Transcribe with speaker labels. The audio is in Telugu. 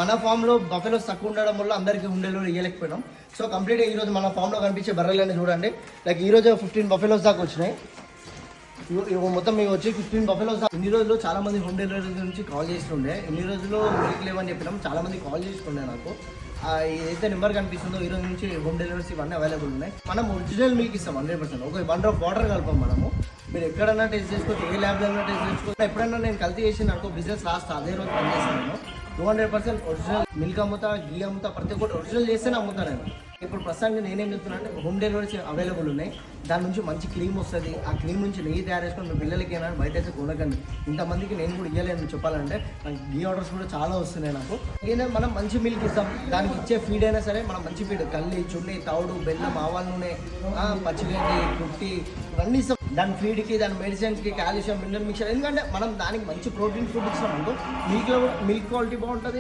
Speaker 1: మన ఫామ్ లో బఫెలోస్ తక్కువ ఉండడం వల్ల అందరికి ఉండేలో ఇవ్వలేకపోయినాం. సో కంప్లీట్ ఈ రోజు మన ఫామ్ లో కనిపించే బర్రెలన్నీ చూడండి. లైక్ ఈ రోజు 15 బఫెలోస్ దాకా వచ్చినాయి. మొత్తం మీకు వచ్చి 15 బఫెలోస్. ఇన్ని రోజులు చాలా మంది హోమ్ డెలివరీ నుంచి కాల్ చేస్తుండే. ఇన్ని రోజులు మిల్క్ లేవని చెప్పినాం. చాలా మంది కాల్ చేస్తుండే నాకు. ఏదైతే నెంబర్ కనిపిస్తుందో ఈ రోజు నుంచి హోమ్ డెలివరీస్ ఇవన్నీ అవైలబుల్ ఉన్నాయి. మనం ఒరిజినల్ మిల్క్ ఇస్తాం 100%. ఒక 1 డ్రాప్ వాటర్ కలపం మనము. మీరు ఎక్కడన్నా టెస్ట్ చేసుకోవచ్చు, ఏ ల్యాబ్లో టెస్ట్ చేసుకోవచ్చు. ఎప్పుడన్నా నేను కల్తీ చేసిన అనుకో బిజినెస్ లాస్ట్ అదే రోజు పనిచేస్తాను. 200% ఒరిజినల్ మిల్క్ అమ్ముతా, గీ అమ్ముతా, ప్రతి ఒక్కటి ఒరిజినల్ చేస్తేనే అమ్ముతాను నేను. ఇప్పుడు ప్రస్తుతానికి నేనేం చెప్తున్నా అంటే హోమ్ డెలివరీస్ అవైలబుల్ ఉన్నాయి. దాని నుంచి మంచి క్రీమ్ వస్తుంది. ఆ క్రీమ్ నుంచి నెయ్యి తయారు చేసుకొని మీ పిల్లలకి ఏమైనా బయట అయితే కొనకండి. ఇంతమందికి నేను కూడా ఇవ్వలేను చెప్పాలంటే. నాకు గీ ఆర్డర్స్ కూడా చాలా వస్తున్నాయి నాకు. ఏదైనా మనం మంచి మిల్క్ ఇస్తాం. దానికి ఇచ్చే ఫీడ్ అయినా సరే మనం మంచి ఫీడ్ కల్లి, చున్ని, తౌడు, బెల్లం, ఆవాల నూనె, పచ్చిగడ్డి, కుట్టి ఇవన్నీ ఇస్తాం. దాని ఫీడ్కి, దాని మెడిసిన్స్కి, కాల్షియం, మినరల్ మిక్చర్. ఎందుకంటే మనం దానికి మంచి ప్రోటీన్ ఫుడ్ ఇస్తాం అనుకో మిల్క్లో కూడా మిల్క్ క్వాలిటీ బాగుంటుంది.